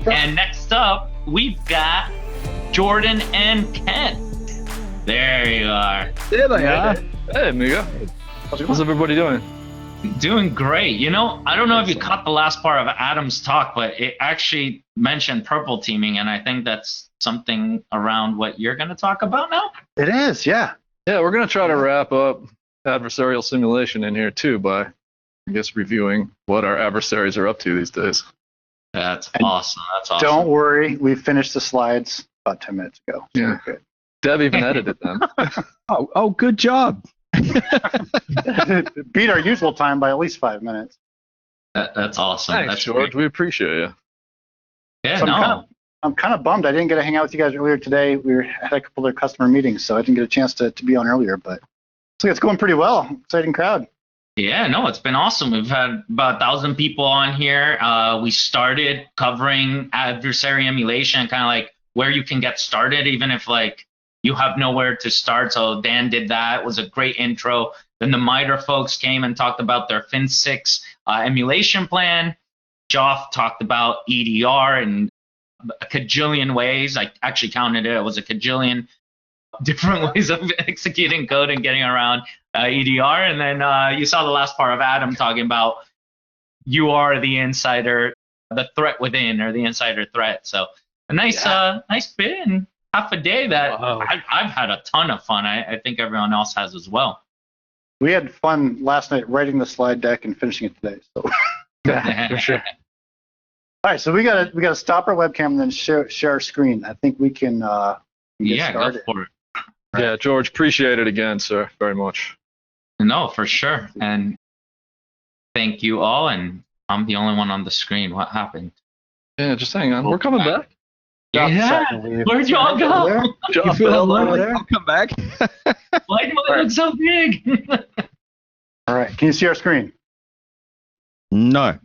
And next up, we've got Jordan and Kent. There you are. There they are. Hey, amigo. How's everybody doing? Doing great. You know, I don't know if you caught the last part of Adam's talk, but it actually mentioned purple teaming, and I think that's something around what you're going to talk about now. It is, yeah. Yeah, we're going to try to wrap up adversarial simulation in here, too, by, I guess, reviewing what our adversaries are up to these days. That's And awesome. That's awesome. Don't worry, we finished the slides about 10 minutes ago. So Yeah. we're good. Deb even edited them. Oh, good job. Beat our usual time by at least 5 minutes. That's awesome. Thanks, That's George. great. We appreciate you. Yeah, So no. I'm kind of bummed I didn't get to hang out with you guys earlier today. Had a couple of customer meetings, so I didn't get a chance to be on earlier. But looks like it's going pretty well. Exciting crowd. Yeah, no, it's been awesome. We've had about 1,000 people on here. We started covering adversary emulation, kind of like where you can get started, even if like you have nowhere to start. So Dan did that. It was a great intro. Then the MITRE folks came and talked about their Fin6 emulation plan. Joff talked about EDR in a cajillion ways. I actually counted it. It was a cajillion different ways of executing code and getting around EDR. And then you saw the last part of Adam talking about you are the insider, the threat within, or the insider threat. So a nice bit in half a day that I've had a ton of fun. I think everyone else has as well. We had fun last night writing the slide deck and finishing it today. So Yeah, for sure. all right, so we gotta stop our webcam and then share our screen. I think we can get Yeah, go started. for it. Yeah, George, appreciate it again, sir, very much. No, for sure. And thank you all. And I'm the only one on the screen. What happened? Yeah, just hang on. We're coming back. Joff Yeah. decided to leave. Where'd you all Over go? there? Joff You feel bailed lonely? out. there? I'll come back. Why do I look so big? All right, can you see our screen? No.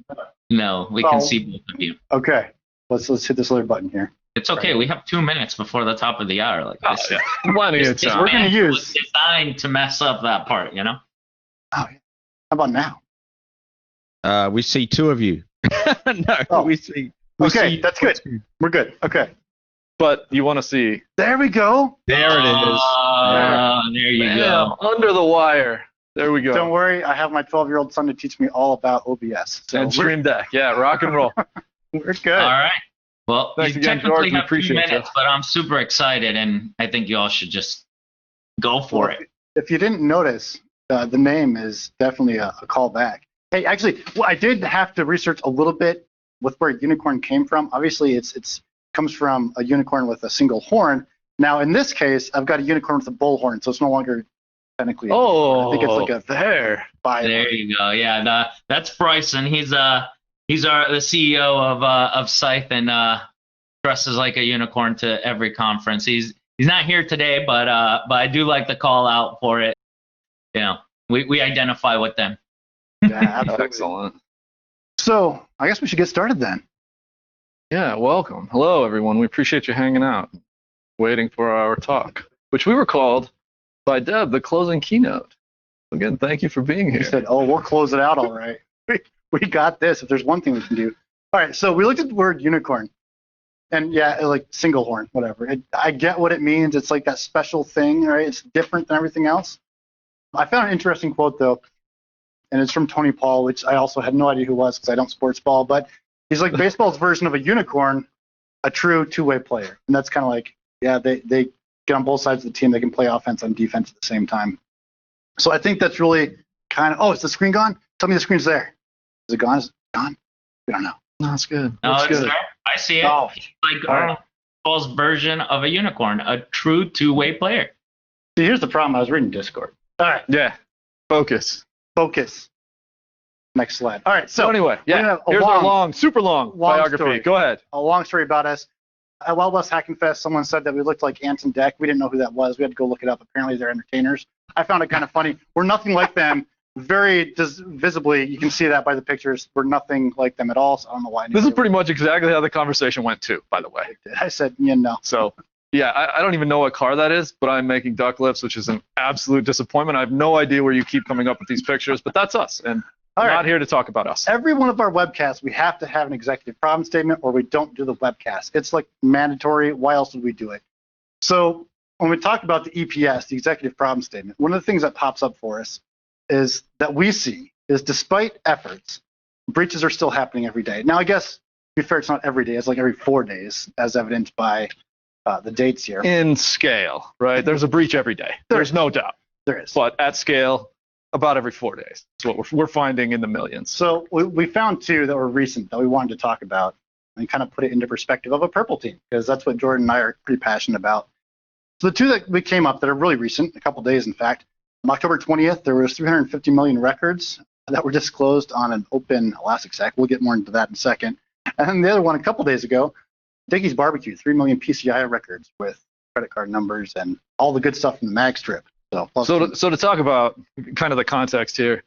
No, we can see both of you. Okay, let's hit this other button here. It's okay. We have 2 minutes before the top of the hour. Like Oh, this, yeah. Plenty of this time. We're gonna man use- was designed to mess up that part. You know. Oh, yeah. How about now? We see two of you. No, Oh. we see. Okay, that's good. We're good. Okay, But you want to see. there we go. There it is. There you Bam, go. under the wire. There we go. Don't worry, I have my 12-year-old son to teach me all about OBS. So And Stream Deck. Yeah, rock and roll. we're good. All right. Well, Thanks you again, technically George. We have 2 appreciate minutes, you. but I'm super excited, and I think you all should just go for Well, it. If you didn't notice, the name is definitely a callback. Hey, actually, well, I did have to research a little bit with where unicorn came from. Obviously, it's comes from a unicorn with a single horn. Now, in this case, I've got a unicorn with a bullhorn, so it's no longer technically. Oh, I think it's like a there. There you go. Yeah, that's Bryson. He's the CEO of Scythe and dresses like a unicorn to every conference. He's not here today, but I do like the call out for it. You know, we identify with them. Yeah, absolutely. Excellent. So I guess we should get started then. Yeah, welcome. Hello, everyone. We appreciate you hanging out, waiting for our talk, which we were called by Deb the closing keynote. Again, thank you for being He here. said, "Oh, we'll close it out all right. We got this. If there's one thing we can do." All right. So we looked at the word unicorn, and yeah, like single horn, whatever. I get what it means. It's like that special thing, right? It's different than everything else. I found an interesting quote though, and it's from Tony Paul, which I also had no idea who it was because I don't sports ball, but he's like baseball's version of a unicorn, a true two-way player, and that's kind of like, yeah, they get on both sides of the team. They can play offense and defense at the same time. So I think that's really kind of. Oh, is the screen gone? Tell me the screen's there. Is it gone? Is it gone? We don't know. No, that's good. No, That's it's good. there. I see it. Oh, Like all right. Paul's version of a unicorn, a true two-way player. See, here's the problem. I was reading Discord. All right, Yeah, focus. focus. Next slide. All right, So so anyway, we yeah, have a here's our super long biography. story. Go ahead. a long story about us. At Wild West Hackin Fest, someone said that we looked like Ants and Deck. We didn't know who that was. We had to go look it up. Apparently, they're entertainers. I found it kind of funny. We're nothing like them. Very visibly, you can see that by the pictures. We're nothing like them at all. So I don't know why. This is pretty much exactly how the conversation went too, by the way. I said, yeah, no. So, yeah, I don't even know what car that is, but I'm making duck lips, which is an absolute disappointment. I have no idea where you keep coming up with these pictures, but that's us. And All We're right. not here to talk about us. Every one of our webcasts, we have to have an executive problem statement or we don't do the webcast. It's like mandatory. Why else would we do it? So when we talk about the EPS, the executive problem statement, one of the things that pops up for us is that we see is despite efforts, breaches are still happening every day. Now, I guess, to be fair, it's not every day. It's like every 4 days, as evidenced by the dates here. In scale, right? There's a breach every day. There's no doubt. There is. But at scale, about every 4 days. That's what we're finding in the millions. So we found 2 that were recent that we wanted to talk about and kind of put it into perspective of a purple team, because that's what Jordan and I are pretty passionate about. So the 2 that we came up that are really recent, a couple days in fact, on October 20th, there was 350 million records that were disclosed on an open Elasticsearch. We'll get more into that in a second. And then the other one a couple days ago, Dickey's Barbecue, 3 million PCI records with credit card numbers and all the good stuff from the mag strip. So to talk about kind of the context here,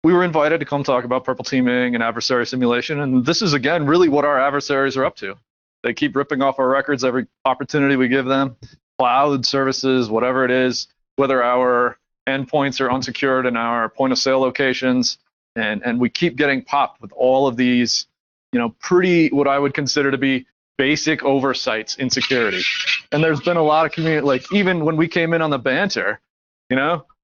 we were invited to come talk about purple teaming and adversary simulation, and this is, again, really what our adversaries are up to. They keep ripping off our records every opportunity we give them, cloud services, whatever it is, whether our endpoints are unsecured in our point-of-sale locations, and we keep getting popped with all of these, pretty, what I would consider to be basic oversights in security. And there's been a lot of community, like even when we came in on the banter,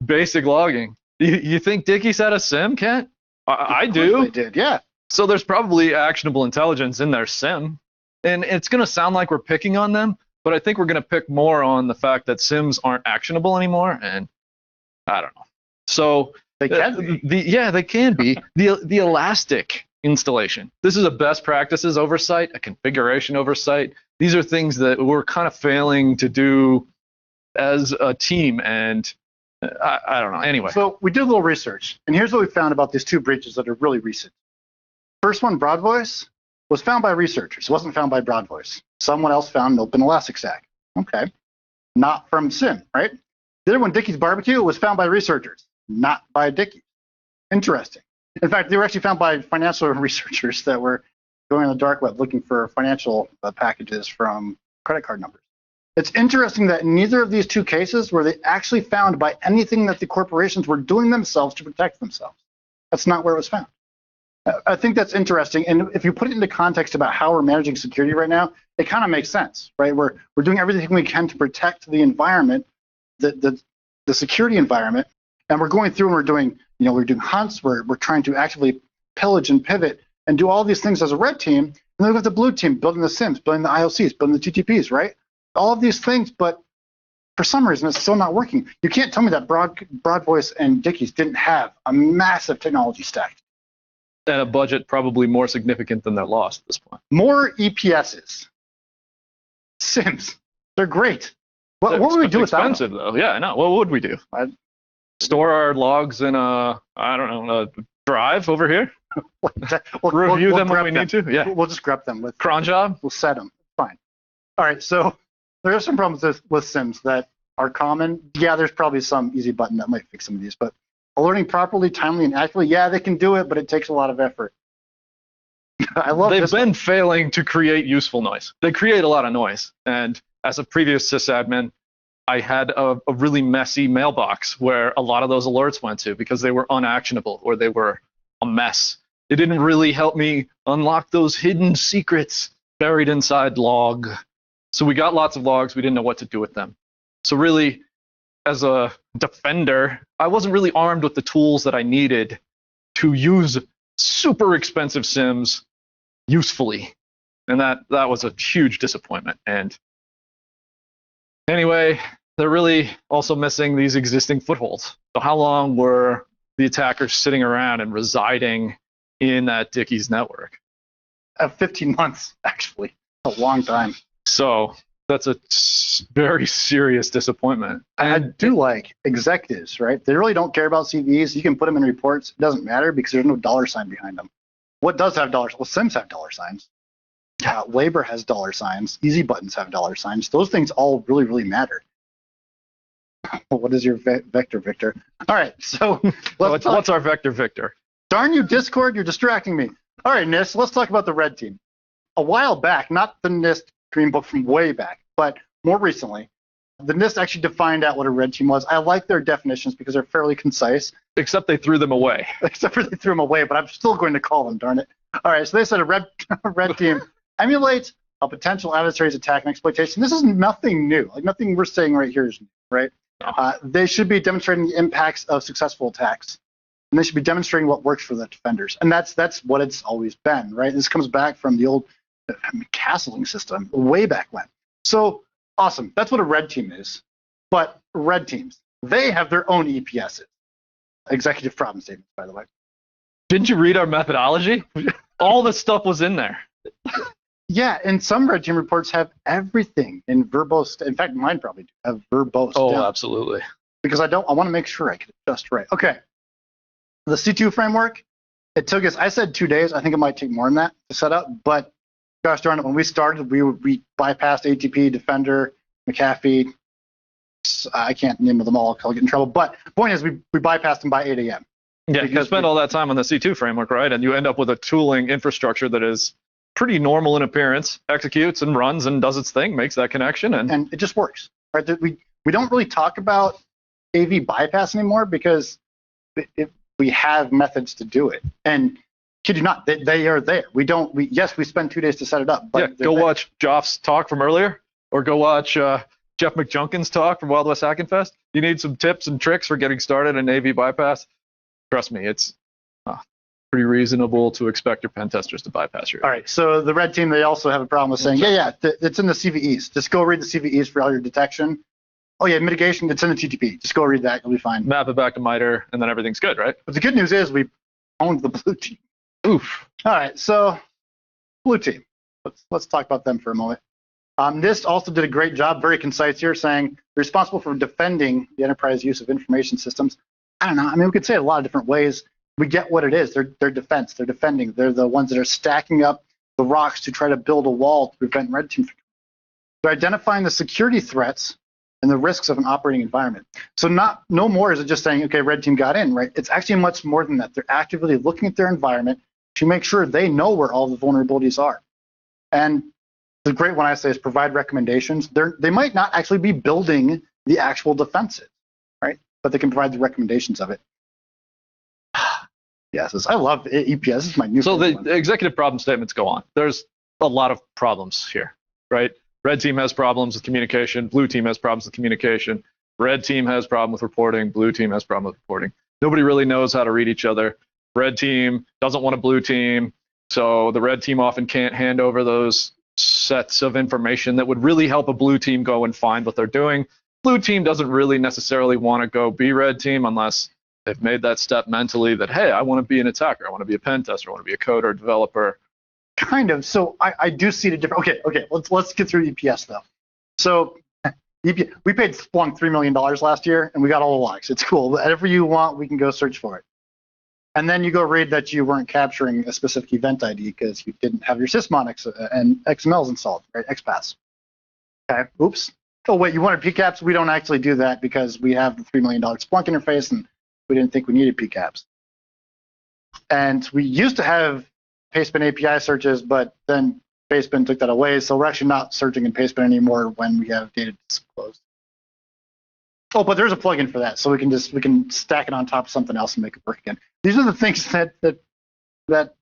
basic logging. You think Dickey's had a SIM, Kent? I do. They did, yeah. So there's probably actionable intelligence in their SIM. And it's going to sound like we're picking on them, but I think we're going to pick more on the fact that SIMs aren't actionable anymore. And I don't know. So they can be. They can be. The Elastic installation. This is a best practices oversight, a configuration oversight. These are things that we're kind of failing to do as a team, and I don't know. Anyway. So we did a little research, and here's what we found about these 2 breaches that are really recent. First one, Broad Voice, was found by researchers. It wasn't found by Broad Voice. Someone else found an open Elasticsearch. Okay. Not from SIM, right? The other one, Dickey's Barbecue, was found by researchers, not by Dickey. Interesting. In fact, they were actually found by financial researchers that were going on the dark web looking for financial packages from credit card numbers. It's interesting that neither of these 2 cases were they actually found by anything that the corporations were doing themselves to protect themselves. That's not where it was found. I think that's interesting. And if you put it into context about how we're managing security right now, it kind of makes sense, right? We're doing everything we can to protect the environment, the security environment, and we're going through and we're doing hunts, we're trying to actively pillage and pivot and do all these things as a red team, and then we've got the blue team building the SIMs, building the IOCs, building the TTPs, right? All of these things, but for some reason it's still not working. You can't tell me that Broad Voice and Dickey's didn't have a massive technology stack. And a budget probably more significant than their loss at this point. More EPSs. SIMs. They're great. What would we do without them? Expensive, though. Yeah, I know. What would we do? Store our logs in a drive over here? Review them when we need to? Yeah. We'll just grep them with cron job? We'll set them. Fine. All right, so there are some problems with SIMs that are common. Yeah, there's probably some easy button that might fix some of these, but alerting properly, timely, and accurately, yeah, they can do it, but it takes a lot of effort. They've been failing to create useful noise. They create a lot of noise, and as a previous sysadmin, I had a really messy mailbox where a lot of those alerts went to because they were unactionable or they were a mess. It didn't really help me unlock those hidden secrets buried inside log. So we got lots of logs. We didn't know what to do with them. So really, as a defender, I wasn't really armed with the tools that I needed to use super expensive SIMs usefully. And that was a huge disappointment. And anyway, they're really also missing these existing footholds. So how long were the attackers sitting around and residing in that Dickey's network? 15 months, actually. A long time. So that's a very serious disappointment. I do like executives, right? They really don't care about CVs. You can put them in reports. It doesn't matter because there's no $sign behind them. What does have dollars? Well, SIMs have $signs. Labor has $signs. Easy buttons have $signs. Those things all really, really matter. What is your vector, Victor? All right, so what's our vector, Victor? Darn you, Discord, you're distracting me. All right, NIST, let's talk about the red team. A while back, not the NIST Green Book from way back, but more recently, The NIST actually defined out what a red team was. I like their definitions because they're fairly concise. Except they threw them away. Except for they threw them away, but I'm still going to call them, darn it. All right, so they said a red team emulates a potential adversary's attack and exploitation. This is nothing new. Like nothing we're saying right here is new, right? They should be demonstrating the impacts of successful attacks. And they should be demonstrating what works for the defenders. And that's what it's always been, right? This comes back from the old castling system way back when. So awesome. That's what a red team is. But red teams, they have their own EPSs. Executive problem statements, by the way. Didn't you read our methodology? All this stuff was in there. Yeah, and some red team reports have everything in verbose. In fact, mine probably do have verbose. Oh, down. absolutely. Because I want to make sure I get it just right. Okay. The C2 framework, it took us, I said 2 days. I think it might take more than that to set up. But gosh darn it, when we started, we bypassed ATP, Defender, McAfee. I can't name them all. I'll get in trouble. But the point is, we bypassed them by 8 a.m. Yeah, you spend all that time on the C2 framework, right? And you end up with a tooling infrastructure that is pretty normal in appearance, executes and runs and does its thing, makes that connection. And it just works, right? We don't really talk about AV bypass anymore because we have methods to do it. And kid you not, they are there. Yes, we spend 2 days to set it up. But yeah, go watch Joff's talk from earlier, or go watch Jeff McJunkin's talk from Wild West Hackin Fest. You need some tips and tricks for getting started in AV bypass. Trust me, it's pretty reasonable to expect your pen testers to bypass your. All right, so the red team, they also have a problem with saying, it's in the CVEs. Just go read the CVEs for all your detection. Oh yeah, mitigation, it's in the TTP. Just go read that, you'll be fine. Map it back to MITRE, and then everything's good, right? But the good news is we owned the blue team. Oof. All right, so blue team. Let's talk about them for a moment. NIST also did a great job, very concise here, saying they're responsible for defending the enterprise use of information systems. I don't know. I mean, we could say it a lot of different ways. We get what it is. They're defense. They're defending. They're the ones that are stacking up the rocks to try to build a wall to prevent red team. They're identifying the security threats and the risks of an operating environment. So no more is it just saying, okay, red team got in, right? It's actually much more than that. They're actively looking at their environment to make sure they know where all the vulnerabilities are. And the great one I say is provide recommendations. They might not actually be building the actual defenses, right? But they can provide the recommendations of it. Yes, I love EPS. This is my new favorite one. The executive problem statements go on. There's a lot of problems here, right? Red team has problems with communication. Blue team has problems with communication. Red team has problem with reporting. Blue team has problem with reporting. Nobody really knows how to read each other. Red team doesn't want a blue team, so the red team often can't hand over those sets of information that would really help a blue team go and find what they're doing. Blue team doesn't really necessarily want to go be red team unless they've made that step mentally that, hey, I want to be an attacker. I want to be a pen tester. I want to be a coder, developer. Kind of. So I do see the difference. Okay. Let's get through EPS though. So we paid Splunk $3 million last year, and we got all the logs. It's cool. Whatever you want, we can go search for it. And then you go read that you weren't capturing a specific event ID because you didn't have your sysmon and XMLs installed, right? XPaths. Okay. Oops. Oh wait, you wanted PCAPs? We don't actually do that because we have the $3 million Splunk interface, and we didn't think we needed PCAPs. And we used to have Pastebin API searches, but then Pastebin took that away, so we're actually not searching in Pastebin anymore when we have data disclosed. Oh, but there's a plugin for that, so we can stack it on top of something else and make it work again. These are the things that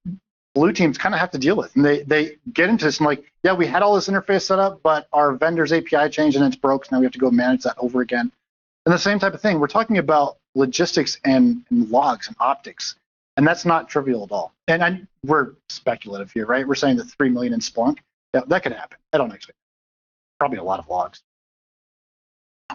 blue teams kind of have to deal with, and they get into this and like, yeah, we had all this interface set up, but our vendor's API changed and it's broke, so now we have to go manage that over again. And the same type of thing. We're talking about logistics and logs and optics. And that's not trivial at all. And we're speculative here, right? We're saying that 3 million in Splunk, that could happen. I don't expect it. Probably a lot of logs.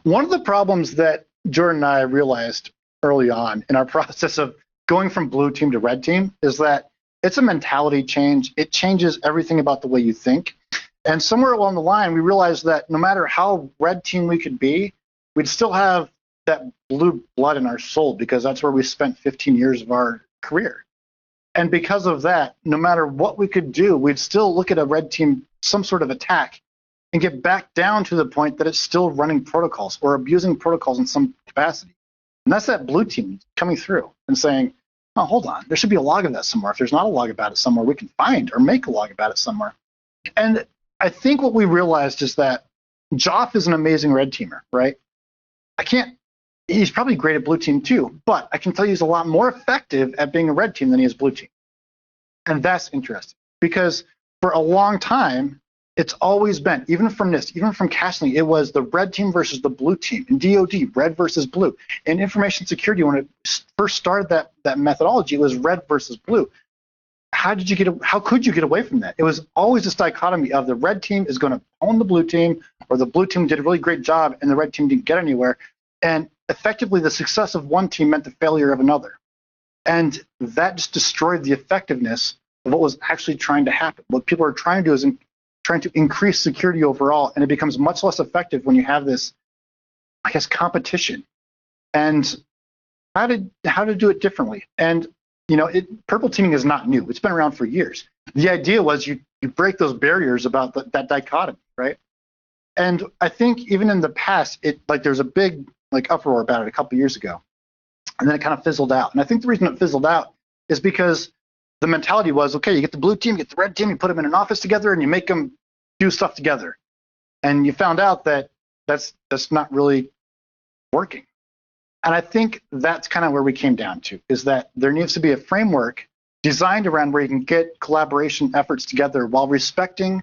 One of the problems that Jordan and I realized early on in our process of going from blue team to red team is that it's a mentality change. It changes everything about the way you think. And somewhere along the line, we realized that no matter how red team we could be, we'd still have that blue blood in our soul because that's where we spent 15 years of our career. And because of that, no matter what we could do, we'd still look at a red team, some sort of attack, and get back down to the point that it's still running protocols or abusing protocols in some capacity. And that's that blue team coming through and saying, oh, hold on, there should be a log of that somewhere. If there's not a log about it somewhere, we can find or make a log about it somewhere. And I think what we realized is that Joff is an amazing red teamer, right? He's probably great at blue team too, but I can tell you he's a lot more effective at being a red team than he is blue team. And that's interesting because for a long time, it's always been, even from NIST, even from Castling, it was the red team versus the blue team. In DoD, red versus blue. In information security, when it first started that methodology, it was red versus blue. How could you get away from that? It was always this dichotomy of the red team is going to own the blue team, or the blue team did a really great job and the red team didn't get anywhere. And effectively, the success of one team meant the failure of another. And that just destroyed the effectiveness of what was actually trying to happen. What people are trying to do is trying to increase security overall, and it becomes much less effective when you have this, I guess, competition. And how to do it differently. And purple teaming is not new. It's been around for years. The idea was you break those barriers about that dichotomy, right? And I think even in the past, there's a big uproar about it a couple years ago, and then it kind of fizzled out. And I think the reason it fizzled out is because the mentality was, okay, you get the blue team, you get the red team, you put them in an office together, and you make them do stuff together. And you found out that that's not really working. And I think that's kind of where we came down to, is that there needs to be a framework designed around where you can get collaboration efforts together while respecting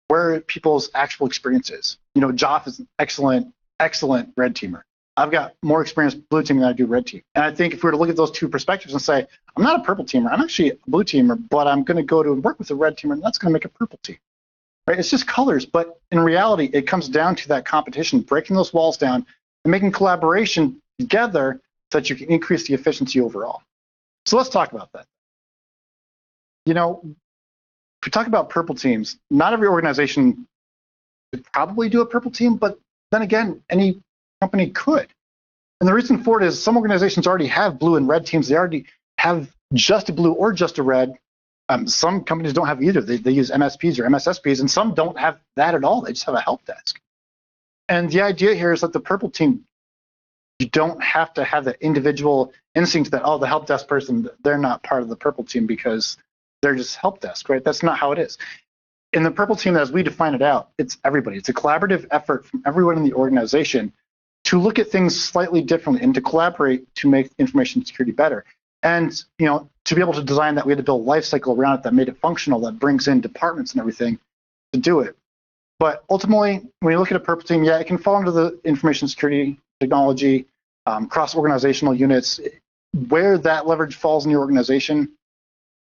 where people's actual experience is. Joff is an excellent red teamer. I've got more experience blue teaming than I do red team. And I think if we were to look at those two perspectives and say, I'm not a purple teamer, I'm actually a blue teamer, but I'm going to go to work with a red teamer, and that's going to make a purple team. Right? It's just colors, but in reality, it comes down to that competition, breaking those walls down and making collaboration together so that you can increase the efficiency overall. So let's talk about that. If we talk about purple teams, not every organization could probably do a purple team, but then again, any company could. And the reason for it is some organizations already have blue and red teams. They already have just a blue or just a red. Some companies don't have either. They use MSPs or MSSPs, and some don't have that at all. They just have a help desk. And the idea here is that the purple team, you don't have to have that individual instinct that, the help desk person, they're not part of the purple team because they're just help desk, right? That's not how it is. In the purple team, as we define it out, it's everybody. It's a collaborative effort from everyone in the organization to look at things slightly differently and to collaborate to make information security better. And to be able to design that, we had to build a lifecycle around it that made it functional, that brings in departments and everything to do it. But ultimately, when you look at a purple team, it can fall under the information security technology, cross-organizational units. Where that leverage falls in your organization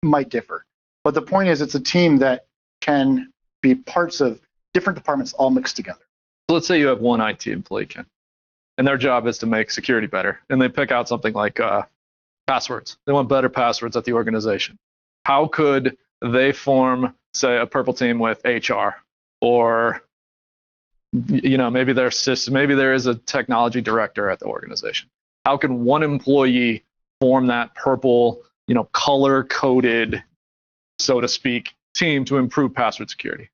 might differ. But the point is, it's a team that can be parts of different departments all mixed together. So let's say you have one IT employee, Ken, and their job is to make security better, and they pick out something like passwords. They want better passwords at the organization. How could they form, say, a purple team with HR, or maybe their system, maybe there is a technology director at the organization? How can one employee form that purple, color-coded, so to speak, team to improve password security?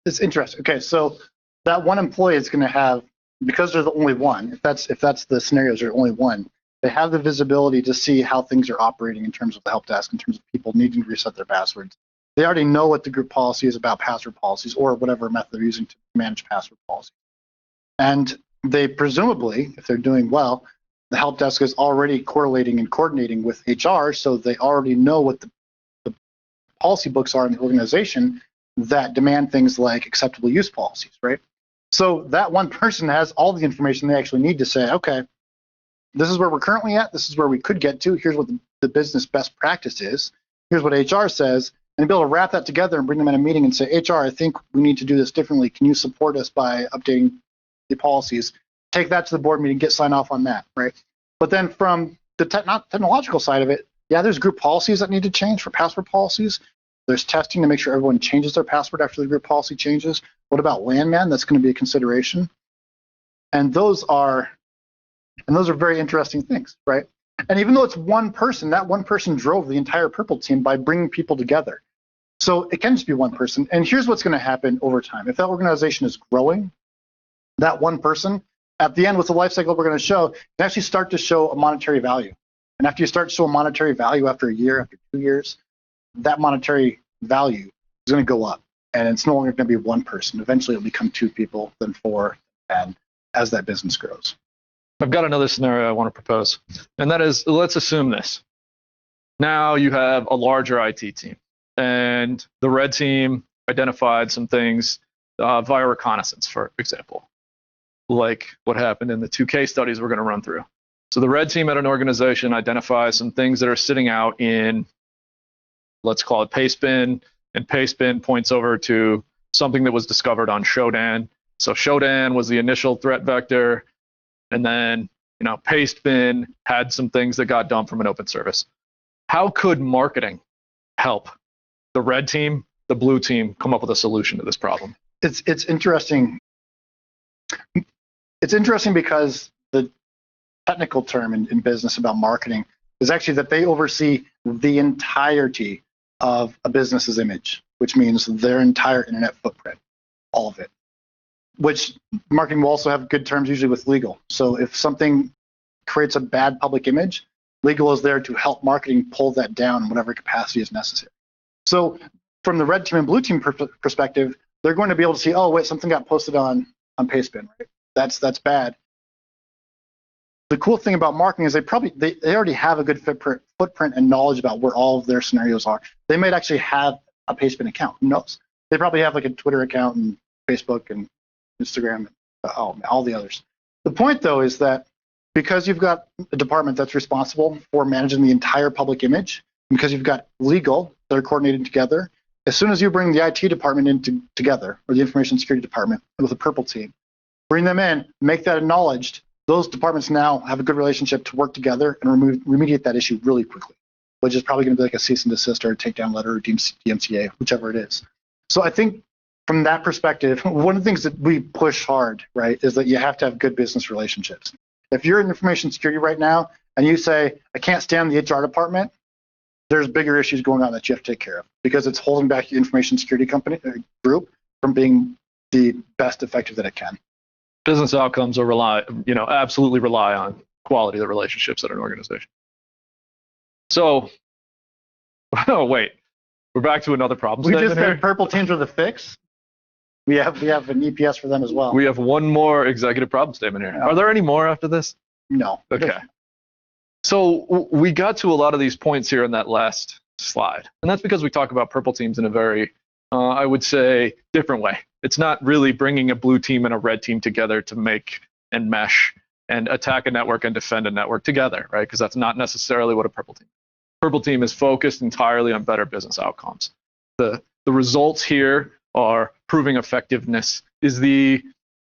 It's interesting. Okay, so that one employee is going to have, because they're the only one, if that's the scenarios, they're only one, they have the visibility to see how things are operating in terms of the help desk, in terms of people needing to reset their passwords. They already know what the group policy is about password policies or whatever method they're using to manage password policy. And they presumably, if they're doing well, the help desk is already correlating and coordinating with HR, so they already know what the policy books are in the organization that demand things like acceptable use policies, right? So that one person has all the information they actually need to say, okay, this is where we're currently at, this is where we could get to, here's what the business best practice is, here's what HR says, and be able to wrap that together and bring them in a meeting and say, HR, I think we need to do this differently. Can you support us by updating the policies? Take that to the board meeting, get sign off on that, right? But then from the technological side of it, there's group policies that need to change for password policies. There's testing to make sure everyone changes their password after the group policy changes. What about landman? That's going to be a consideration. And those are very interesting things, right? And even though it's one person, that one person drove the entire purple team by bringing people together. So it can just be one person. And here's what's going to happen over time. If that organization is growing, that one person, at the end with the life cycle we're going to show, they actually start to show a monetary value. And after you start to show a monetary value after a year, after 2 years, that monetary value is going to go up. And it's no longer going to be one person. Eventually it'll become 2 people, then 4, and as that business grows. I've got another scenario I want to propose, and that is, let's assume this. Now you have a larger IT team, and the red team identified some things via reconnaissance, for example, like what happened in the 2 case studies we're going to run through. So the red team at an organization identifies some things that are sitting out in, let's call it Pastebin, and Pastebin points over to something that was discovered on Shodan. So Shodan was the initial threat vector, and then Pastebin had some things that got dumped from an open service. How could marketing help the red team, the blue team, come up with a solution to this problem? It's interesting. It's interesting because the technical term in business about marketing is actually that they oversee the entirety of a business's image, which means their entire internet footprint, all of it. Which marketing will also have good terms usually with legal. So if something creates a bad public image, legal is there to help marketing pull that down in whatever capacity is necessary. So from the red team and blue team perspective, they're going to be able to see, oh wait, something got posted on Pastebin, right? That's bad. The cool thing about marketing is they already have a good footprint and knowledge about where all of their scenarios are. They might actually have a Pastebin account. Who knows? They probably have like a Twitter account and Facebook and Instagram, and all the others. The point though is that because you've got a department that's responsible for managing the entire public image, because you've got legal that are coordinated together, as soon as you bring the IT department together, or the information security department with a purple team, bring them in, make that acknowledged, those departments now have a good relationship to work together and remediate that issue really quickly, which is probably going to be like a cease and desist or a takedown letter or DMCA, whichever it is. So I think from that perspective, one of the things that we push hard, right, is that you have to have good business relationships. If you're in information security right now and you say, I can't stand the HR department, there's bigger issues going on that you have to take care of because it's holding back your information security group from being the best effective that it can. Business outcomes are absolutely rely on quality of the relationships at an organization. So, oh wait, we're back to another problem We statement just here. said purple teams are the fix. We have an EPS for them as well. We have one more executive problem statement here. Yeah. Are there any more after this? No. Okay. So we got to a lot of these points here in that last slide. And that's because we talk about purple teams in a very, I would say, different way. It's not really bringing a blue team and a red team together to make and mesh and attack a network and defend a network together, right? Because that's not necessarily what a purple team is. Purple team is focused entirely on better business outcomes. The results here are proving effectiveness. Is the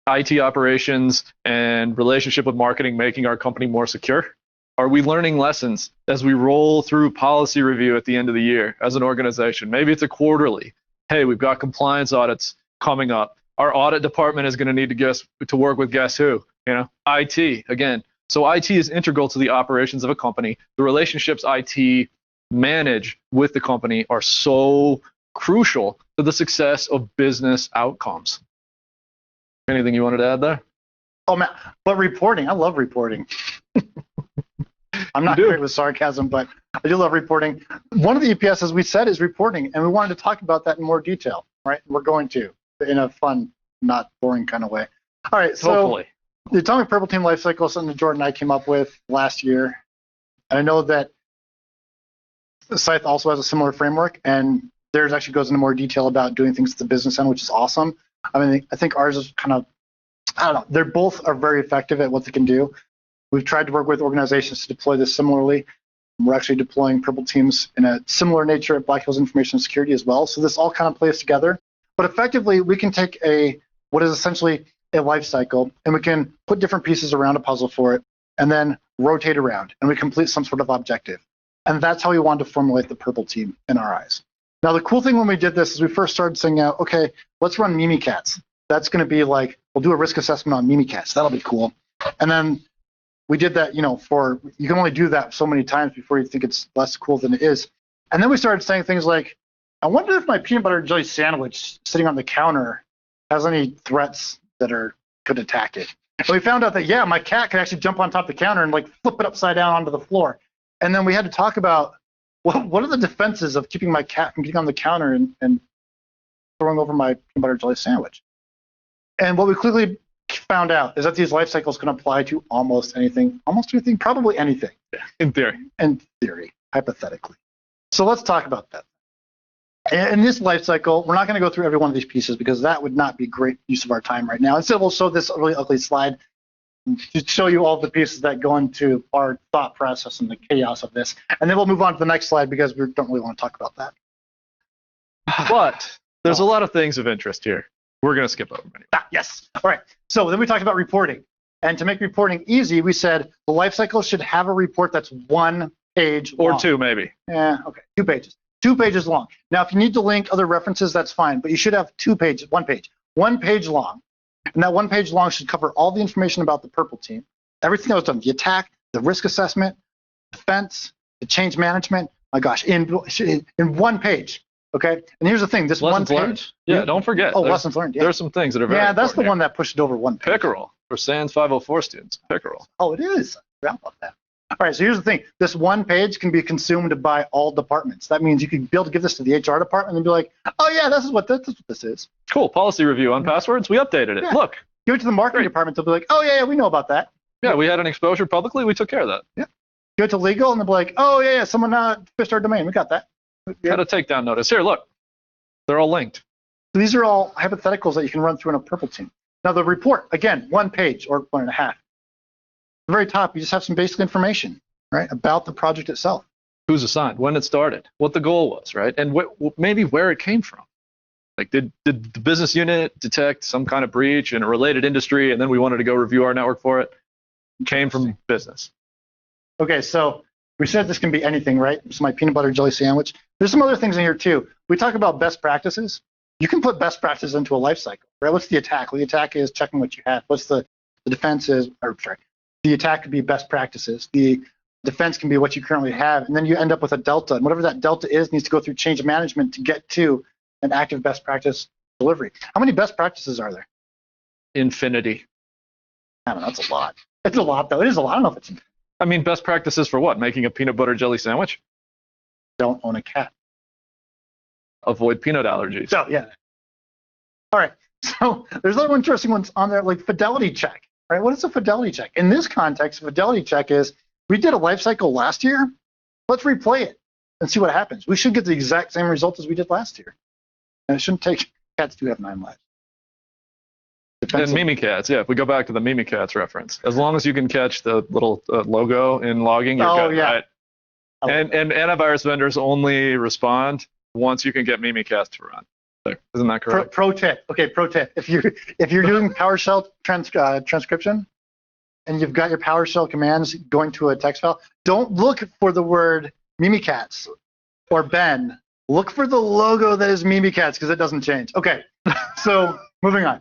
IT operations and relationship with marketing making our company more secure? Are we learning lessons as we roll through policy review at the end of the year as an organization? Maybe it's a quarterly. Hey, we've got compliance audits coming up. Our audit department is going to need to work with guess who? IT again. So IT is integral to the operations of a company. The relationships IT manage with the company are so crucial to the success of business outcomes. Anything you wanted to add there? Oh man, but reporting, I love reporting. I'm not great with sarcasm, but I do love reporting. One of the EPS, as we said, is reporting, and we wanted to talk about that in more detail, right? We're going to, in a fun, not boring kind of way. All right, so Hopefully. The Atomic Purple Team Lifecycle is something that Jordan and I came up with last year. And I know that Scythe also has a similar framework, and theirs actually goes into more detail about doing things at the business end, which is awesome. I mean, I think ours is kind of, I don't know, they're both are very effective at what they can do. We've tried to work with organizations to deploy this similarly. We're actually deploying purple teams in a similar nature at Black Hills Information Security as well. So this all kind of plays together. But effectively, we can take what is essentially a life cycle, and we can put different pieces around a puzzle for it, and then rotate around, and we complete some sort of objective. And that's how we wanted to formulate the purple team in our eyes. Now, the cool thing when we did this is we first started saying, okay, let's run Mimikatz. That's going to be like, we'll do a risk assessment on Mimikatz. That'll be cool. And then we did that, you can only do that so many times before you think it's less cool than it is. And then we started saying things like, I wonder if my peanut butter and jelly sandwich sitting on the counter has any threats that could attack it. And we found out that, yeah, my cat could actually jump on top of the counter and flip it upside down onto the floor. And then we had to talk about what are the defenses of keeping my cat from getting on the counter and throwing over my peanut butter jelly sandwich. And what we clearly found out is that these life cycles can apply to almost anything, probably anything. In theory. In theory, hypothetically. So let's talk about that. In this life cycle, we're not going to go through every one of these pieces because that would not be great use of our time right now. Instead, we'll show this really ugly slide to show you all the pieces that go into our thought process and the chaos of this. And then we'll move on to the next slide because we don't really want to talk about that. But there's a lot of things of interest here. We're going to skip over many. Yes. All right. So then we talked about reporting. And to make reporting easy, we said the life cycle should have a report that's 1 page long. Or 2, maybe. Yeah, okay. 2 pages. 2 pages long. Now, if you need to link other references, that's fine. But you should have 2 pages, 1 page. 1 page long. And that 1 page long should cover all the information about the purple team, everything that was done, the attack, the risk assessment, defense, the change management. My gosh, in 1 page. Okay. And here's the thing: this lessons 1 page. Learned. Yeah, don't forget. Oh, lessons learned. Yeah. There's some things that are very Yeah, that's the important one that pushed it over 1 page. Pickerel for SANS 504 students. Pickerel. Oh, it is. I forgot about that. All right, so here's the thing. This 1 page can be consumed by all departments. That means you could be able to give this to the HR department and be like, oh, yeah, this is what this is. Cool. Policy review on passwords. We updated it. Yeah. Look. Give it to the marketing department. They'll be like, oh, yeah, we know about that. Yeah, we had an exposure publicly. We took care of that. Yeah. Give it to legal, and they'll be like, oh, yeah, someone fished our domain. We got that. Yeah. Had a takedown notice. Here, look. They're all linked. So these are all hypotheticals that you can run through in a purple team. Now, the report, again, 1 page or 1.5. At the very top, you just have some basic information, right, about the project itself. Who's assigned, when it started, what the goal was, right, and maybe where it came from. Like, did the business unit detect some kind of breach in a related industry, and then we wanted to go review our network for it? It came from business. Okay, so we said this can be anything, right? It's my peanut butter jelly sandwich. There's some other things in here, too. We talk about best practices. You can put best practices into a life cycle, right? What's the attack? Well, the attack is checking what you have. What's the defense is, or sorry, the attack could be best practices. The defense can be what you currently have. And then you end up with a delta. And whatever that delta is needs to go through change management to get to an active best practice delivery. How many best practices are there? Infinity. I don't know. That's a lot. It's a lot, though. It is a lot. I don't know if it's infinity. I mean, best practices for what? Making a peanut butter jelly sandwich? Don't own a cat. Avoid peanut allergies. So, yeah. All right. So there's other interesting ones on there, like fidelity check, right? What is a fidelity check? In this context, a fidelity check is we did a life cycle last year. Let's replay it and see what happens. We should get the exact same results as we did last year. And it shouldn't take, cats do have 9 lives. And Mimikatz, yeah, if we go back to the Mimikatz reference, as long as you can catch the little logo in logging, you're good, yeah. Right? And antivirus vendors only respond once you can get Mimikatz to run. Isn't that correct? Pro tip. Okay, pro tip. If you're doing PowerShell transcription and you've got your PowerShell commands going to a text file, don't look for the word Mimikatz or Ben. Look for the logo that is Mimikatz because it doesn't change. Okay, so moving on.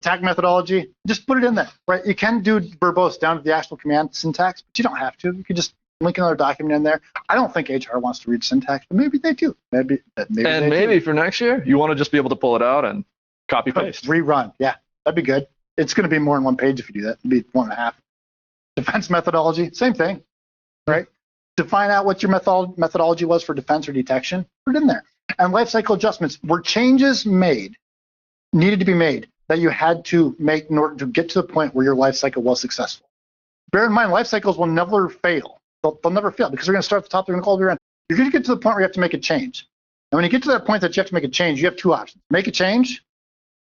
Attack methodology, just put it in there, right? You can do verbose down to the actual command syntax, but you don't have to. You can just link another document in there. I don't think HR wants to read syntax, but maybe they do. Maybe for next year, you want to just be able to pull it out and copy paste. Rerun, yeah, that'd be good. It's going to be more than 1 page if you do that. It'd be 1.5. Defense methodology, same thing, right? Define out what your methodology was for defense or detection. Put it in there. And lifecycle adjustments were changes needed to be made that you had to make in order to get to the point where your life cycle was successful. Bear in mind, life cycles will never fail. They'll never fail because they're going to start at the top, they're going to go all the way around. You're going to get to the point where you have to make a change. And when you get to that point that you have to make a change, you have 2 options: make a change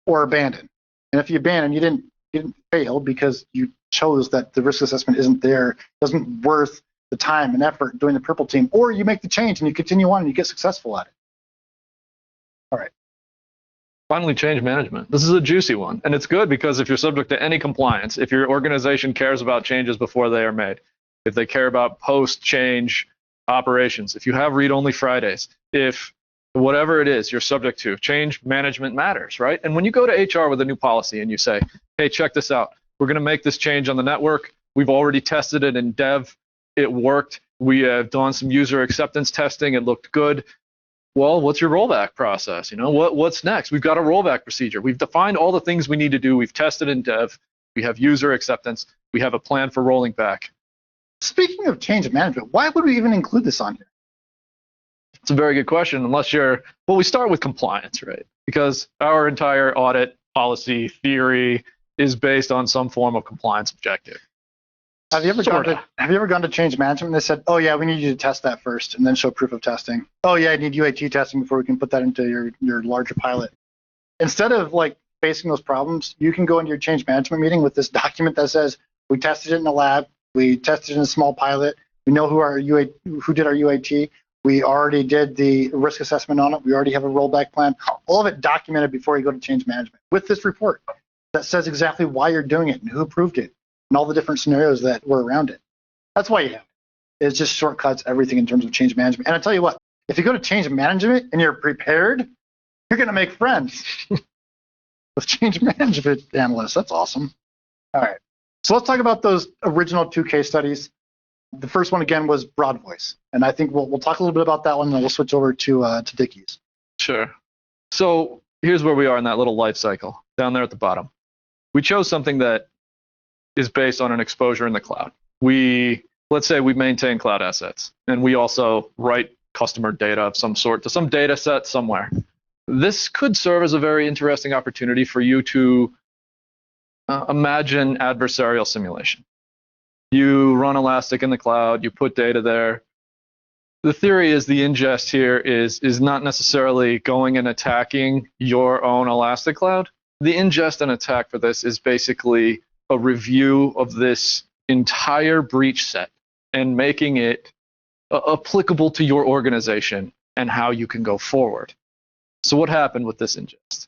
or abandon. And if you abandon, you didn't fail because you chose that the risk assessment isn't there, doesn't worth the time and effort doing the purple team, or you make the change and you continue on and you get successful at it. All right. Finally, change management. This is a juicy one, and it's good because if you're subject to any compliance, if your organization cares about changes before they are made, if they care about post-change operations, if you have read-only Fridays, if whatever it is you're subject to, change management matters, right? And when you go to HR with a new policy and you say, hey, check this out, we're going to make this change on the network. We've already tested it in dev. It worked. We have done some user acceptance testing. It looked good. Well, what's your rollback process? You know, what's next? We've got a rollback procedure. We've defined all the things we need to do. We've tested in dev. We have user acceptance. We have a plan for rolling back. Speaking of change management, why would we even include this on here? It's a very good question. Well, we start with compliance, right? Because our entire audit policy theory is based on some form of compliance objective. Have you ever gone to change management and they said, oh yeah, we need you to test that first and then show proof of testing. Oh yeah, I need UAT testing before we can put that into your larger pilot. Instead of like facing those problems, you can go into your change management meeting with this document that says, we tested it in the lab, we tested it in a small pilot, we know who did our UAT, we already did the risk assessment on it, we already have a rollback plan, all of it documented before you go to change management with this report that says exactly why you're doing it and who approved it and all the different scenarios that were around it. That's why you have it. It just shortcuts everything in terms of change management. And I tell you what, if you go to change management and you're prepared, you're going to make friends with change management analysts. That's awesome. All right. So let's talk about those original 2 case studies. The first one, again, was broad voice. And I think we'll talk a little bit about that one, and then we'll switch over to Dickie's. Sure. So here's where we are in that little life cycle, down there at the bottom. We chose something that is based on an exposure in the cloud. Let's say we maintain cloud assets, and we also write customer data of some sort to some data set somewhere. This could serve as a very interesting opportunity for you to imagine adversarial simulation. You run Elastic in the cloud, you put data there. The theory is the ingest here is not necessarily going and attacking your own Elastic cloud. The ingest and attack for this is basically a review of this entire breach set and making it applicable to your organization and how you can go forward. So what happened with this ingest?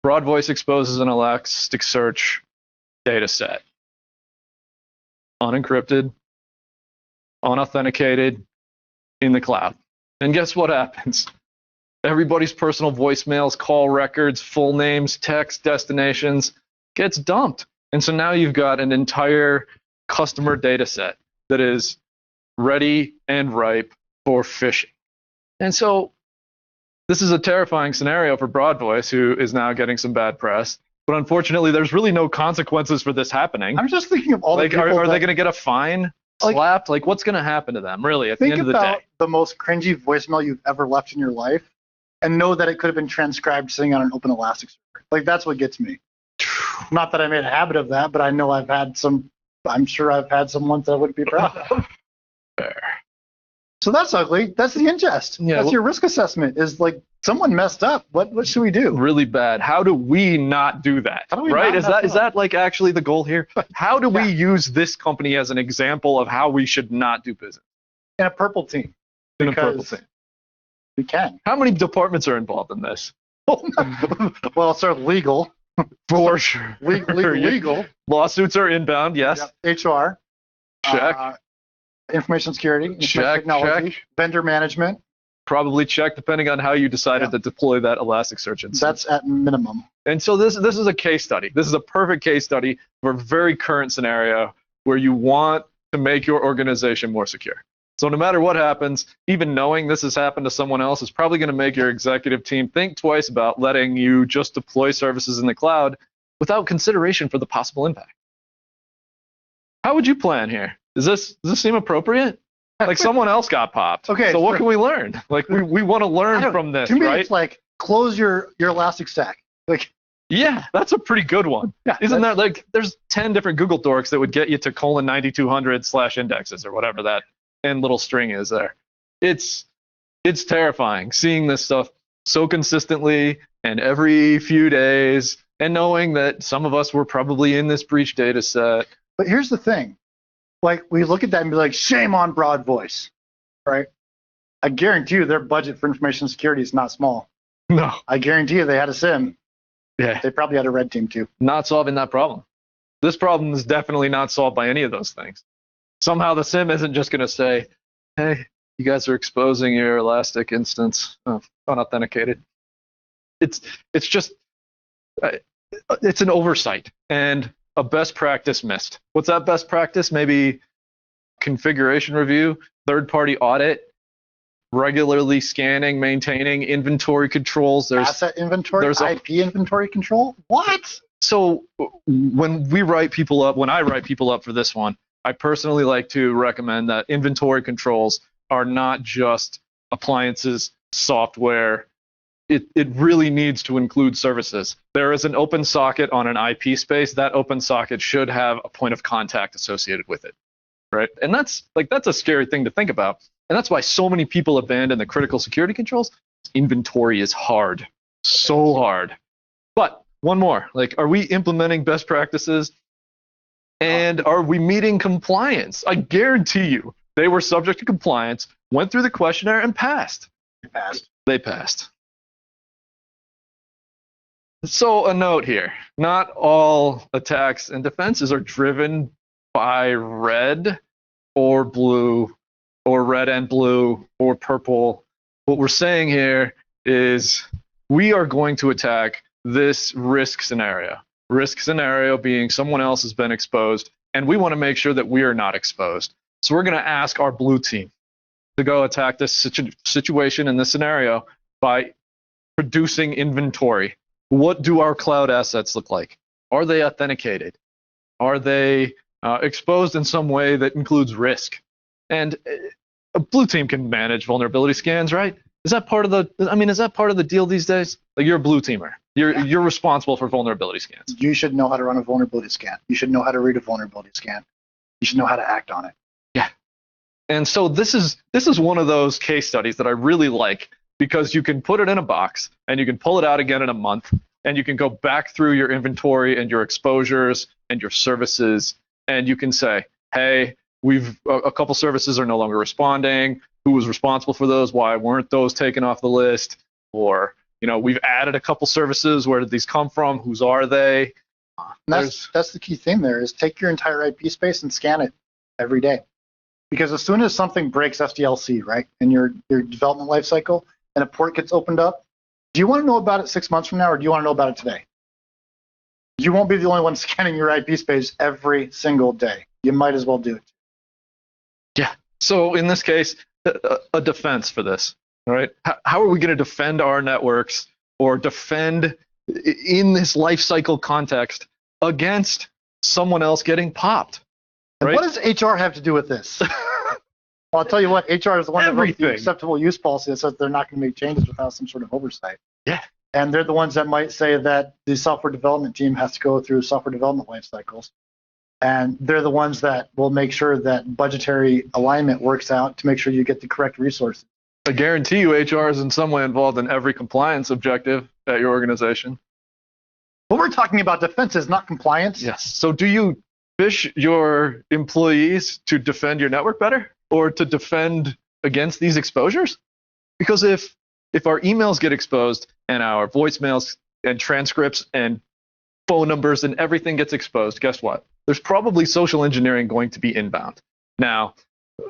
Broad voice exposes an Elasticsearch data set. Unencrypted, unauthenticated, in the cloud. And guess what happens? Everybody's personal voicemails, call records, full names, text, destinations gets dumped. And so now you've got an entire customer data set that is ready and ripe for phishing. And so this is a terrifying scenario for Broad Voice, who is now getting some bad press. But unfortunately, there's really no consequences for this happening. I'm just thinking of all the people are they going to get a fine? Slapped? Like, what's going to happen to them, really, at the end of the day? Think about the most cringy voicemail you've ever left in your life and know that it could have been transcribed sitting on an open Elastic server. Like, that's what gets me. Not that I made a habit of that, but I know I'm sure I've had some ones that I wouldn't be proud of. Fair. So that's ugly. That's the ingest. Yeah, that's your risk assessment is like, someone messed up. What should we do? Really bad. How do we not do that? Right? Is that like actually the goal here? How do we use this company as an example of how we should not do business? In a purple team. In a purple team. We can. How many departments are involved in this? Well, it's legal. For sure. Legal. Lawsuits are inbound, yes. Yep. HR. Check. Information security. Check. Vendor management. Probably check, depending on how you decided to deploy that Elasticsearch instance. That's at minimum. And so this is a case study. This is a perfect case study for a very current scenario where you want to make your organization more secure. So no matter what happens, even knowing this has happened to someone else is probably going to make your executive team think twice about letting you just deploy services in the cloud without consideration for the possible impact. How would you plan here? Does this seem appropriate? Like someone else got popped. Okay. So what can we learn? Like we want to learn from this, to me, right? It's like close your Elastic Stack. Like. Yeah, that's a pretty good one. Yeah, isn't that like there's 10 different Google dorks that would get you to :9200/indexes or whatever that end little string is there. It's terrifying seeing this stuff so consistently and every few days and knowing that some of us were probably in this breach data set. But here's the thing. Like, we look at that and be like, shame on Broad Voice, right? I guarantee you their budget for information security is not small. No. I guarantee you they had a SIM. Yeah. They probably had a red team too. Not solving that problem. This problem is definitely not solved by any of those things. Somehow the SIM isn't just going to say, hey, you guys are exposing your Elastic instance unauthenticated. It's just, it's an oversight and a best practice missed. What's that best practice? Maybe configuration review, third-party audit, regularly scanning, maintaining inventory controls. There's asset inventory, there's IP inventory control. What? So when I write people up for this one, I personally like to recommend that inventory controls are not just appliances software, it really needs to include services. There is an open socket on an IP space. That open socket should have a point of contact associated with it, right? And that's a scary thing to think about. And that's why so many people abandon the critical security controls. Inventory is hard, so hard. But one more, like, are we implementing best practices? And are we meeting compliance? I guarantee you, they were subject to compliance, went through the questionnaire, and passed. They passed. So a note here, not all attacks and defenses are driven by red or blue or red and blue or purple. What we're saying here is we are going to attack this risk scenario. Risk scenario being someone else has been exposed, and we want to make sure that we are not exposed. So we're going to ask our blue team to go attack this situation in this scenario by producing inventory. What do our cloud assets look like? Are they authenticated? Are they exposed in some way that includes risk? And a blue team can manage vulnerability scans, right? Is that part of the deal these days? Like, you're a blue teamer. You're responsible for vulnerability scans. You should know how to run a vulnerability scan. You should know how to read a vulnerability scan. You should know how to act on it. Yeah. And so this is one of those case studies that I really like, because you can put it in a box and you can pull it out again in a month, and you can go back through your inventory and your exposures and your services, and you can say, hey, a couple services are no longer responding. Who was responsible for those? Why weren't those taken off the list? Or, we've added a couple services. Where did these come from? Whose are they? That's the key thing there, is take your entire IP space and scan it every day. Because as soon as something breaks SDLC, right, in your development lifecycle, and a port gets opened up, do you want to know about it 6 months from now, or do you want to know about it today? You won't be the only one scanning your IP space every single day. You might as well do it. Yeah. So in this case, a defense for this, right? How are we going to defend our networks, or defend in this lifecycle context against someone else getting popped? Right? And what does HR have to do with this? Well, I'll tell you what, HR is the one that wrote the acceptable use policy that says they're not going to make changes without some sort of oversight. Yeah. And they're the ones that might say that the software development team has to go through software development life cycles. And they're the ones that will make sure that budgetary alignment works out to make sure you get the correct resources. I guarantee you HR is in some way involved in every compliance objective at your organization. But we're talking about defenses, not compliance. Yes. So do you fish your employees to defend your network better, or to defend against these exposures? Because if our emails get exposed, and our voicemails and transcripts and phone numbers and everything gets exposed, guess what? There's probably social engineering going to be inbound. Now,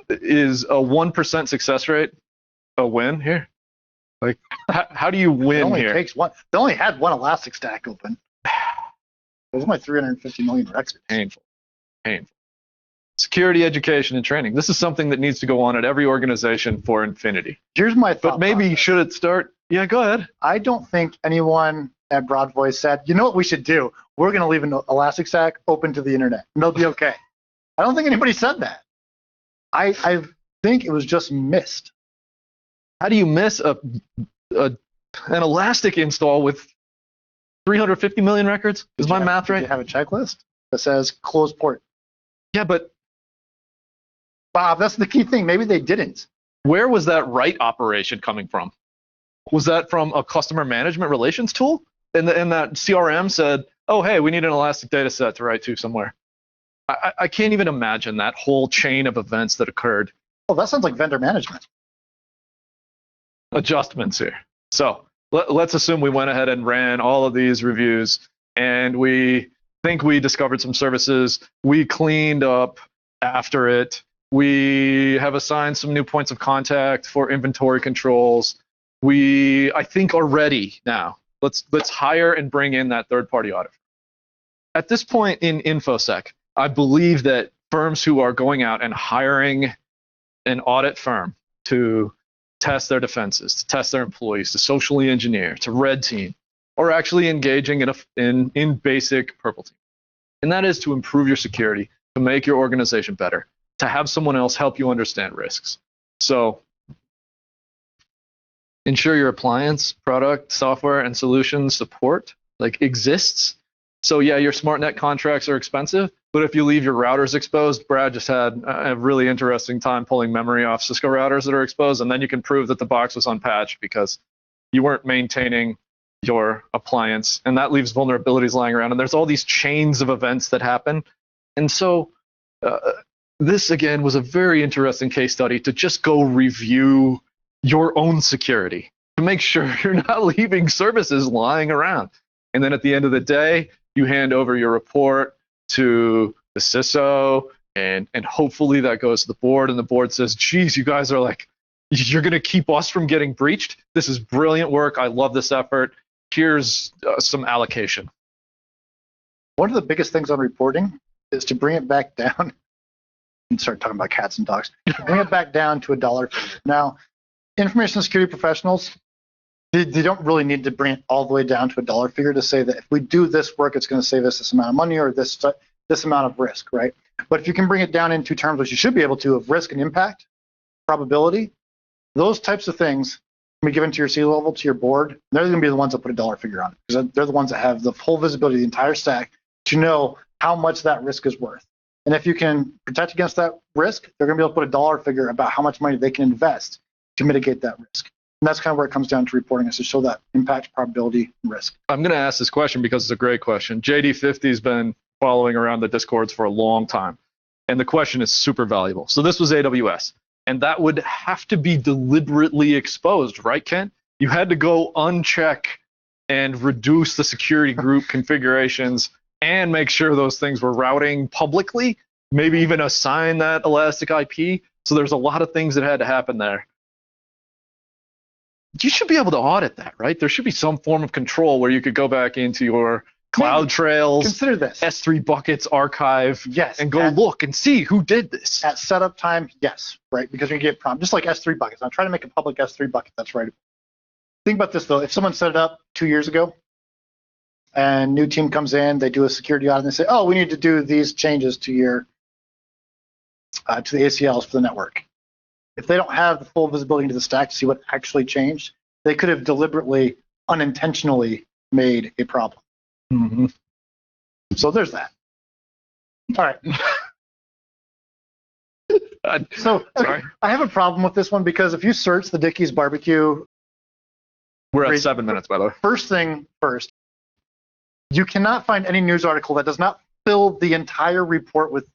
is a 1% success rate a win here? Like, how do you win it only here? Takes one. They only had one Elastic Stack open. There's only 350 million recs. Painful. Security education and training. This is something that needs to go on at every organization for infinity. Here's my thought. But maybe should it start? Yeah, go ahead. I don't think anyone at Broad Voice said, you know what we should do? We're going to leave an Elastic Stack open to the internet, and they'll be okay. I don't think anybody said that. I think it was just missed. How do you miss an Elastic install with 350 million records? Is my math right? You have a checklist that says close port. Yeah, but Bob, that's the key thing. Maybe they didn't. Where was that write operation coming from? Was that from a customer management relations tool? And that CRM said, oh, hey, we need an Elastic data set to write to somewhere. I can't even imagine that whole chain of events that occurred. Well, that sounds like vendor management. Adjustments here. So let's assume we went ahead and ran all of these reviews, and we think we discovered some services. We cleaned up after it. We have assigned some new points of contact for inventory controls. We, I think, are ready now. Let's hire and bring in that third-party audit. At this point in InfoSec, I believe that firms who are going out and hiring an audit firm to test their defenses, to test their employees, to socially engineer, to red team, are actually engaging in basic purple team. And that is to improve your security, to make your organization better, to have someone else help you understand risks. So ensure your appliance, product, software, and solution support exists. So yeah, your SmartNet contracts are expensive, but if you leave your routers exposed, Brad just had a really interesting time pulling memory off Cisco routers that are exposed, and then you can prove that the box was unpatched because you weren't maintaining your appliance, and that leaves vulnerabilities lying around. And there's all these chains of events that happen. And so this, again, was a very interesting case study to just go review your own security to make sure you're not leaving services lying around. And then at the end of the day, you hand over your report to the CISO, and hopefully that goes to the board, and the board says, geez, you guys are you're going to keep us from getting breached? This is brilliant work. I love this effort. Here's some allocation. One of the biggest things on reporting is to bring it back down and start talking about cats and dogs. Bring it back down to $1 figure. Now, information security professionals, they don't really need to bring it all the way down to $1 figure to say that if we do this work, it's going to save us this amount of money or this amount of risk, right? But if you can bring it down into terms, which you should be able to, of risk and impact, probability, those types of things can be given to your C-level, to your board. They're going to be the ones that put $1 figure on it, because they're the ones that have the full visibility of the entire stack to know how much that risk is worth. And if you can protect against that risk, they're going to be able to put $1 figure about how much money they can invest to mitigate that risk. And that's kind of where it comes down to reporting, is to show that impact, probability, and risk. I'm going to ask this question because it's a great question. JD50's been following around the Discords for a long time, and the question is super valuable. So this was AWS, and that would have to be deliberately exposed, right, Ken? You had to go uncheck and reduce the security group configurations and make sure those things were routing publicly, maybe even assign that elastic IP. So there's a lot of things that had to happen there. You should be able to audit that, right? There should be some form of control where you could go back into your CloudTrails, Consider this. S3 buckets archive, Yes. and go look and see who did this. At setup time, yes, right? Because you get prompt, just like S3 buckets. I'm trying to make a public S3 bucket. That's right. Think about this though. If someone set it up 2 years ago, and new team comes in, they do a security audit, and they say, "Oh, we need to do these changes to your to the ACLs for the network." If they don't have the full visibility into the stack to see what actually changed, they could have deliberately, unintentionally made a problem. Mm-hmm. So there's that. All right. So Sorry. I have a problem with this one because if you search the Dickey's barbecue, We're at 7 minutes, by the way. first thing first, you cannot find any news article that does not fill the entire report with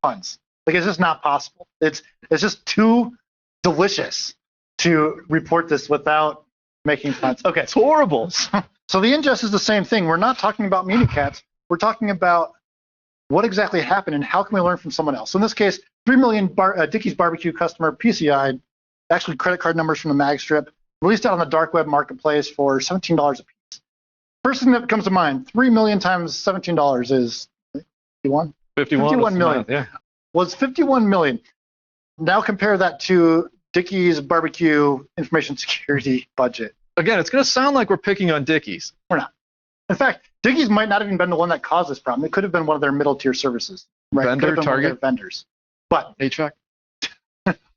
puns. Like, it's just not possible. It's just too delicious to report this without making puns. Okay. It's horrible. So the ingest is the same thing. We're not talking about Mimikatz. We're talking about what exactly happened and how can we learn from someone else. So in this case, 3 million Dickey's barbecue customer PCI, actually credit card numbers from the mag strip, released out on the dark web marketplace for $17 a piece. First thing that comes to mind, 3 million times $17 is 51? 51 million. Yeah. Was 51 million. Now compare that to Dickey's barbecue information security budget. Again, it's going to sound like we're picking on Dickey's. We're not. In fact, Dickey's might not have even been the one that caused this problem. It could have been one of their middle tier services. Right? Vendor, Target? Vendors. But HVAC?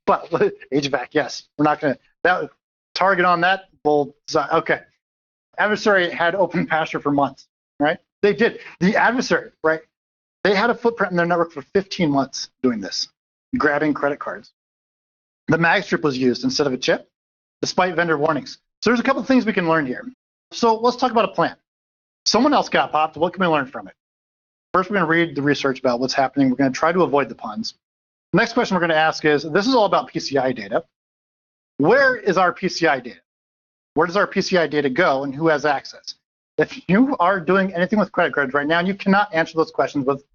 But HVAC, yes. We're not going to target on that. Okay. Adversary had open pasture for months, right? They did. The adversary, right? They had a footprint in their network for 15 months doing this, grabbing credit cards. The mag strip was used instead of a chip, despite vendor warnings. So there's a couple of things we can learn here. So let's talk about a plan. Someone else got popped. What can we learn from it? First, we're going to read the research about what's happening. We're going to try to avoid the puns. The next question we're going to ask is, this is all about PCI data. Where is our PCI data? Where does our PCI data go and who has access? If you are doing anything with credit cards right now and you cannot answer those questions with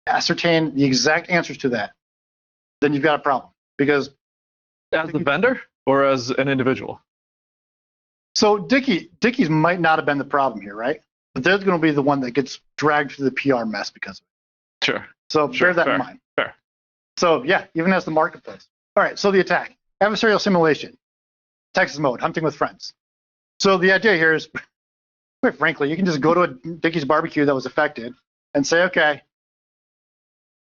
ascertain the exact answers to that, then you've got a problem. Because as the vendor or as an individual? So Dickey's might not have been the problem here, right? But they're going to be the one that gets dragged through the PR mess because of it. Sure. So bear that in mind. Fair. So yeah, even as the marketplace. All right, so the attack. Adversarial simulation. Texas mode, hunting with friends. So the idea here is, quite frankly, you can just go to a Dickey's barbecue that was affected and say, okay,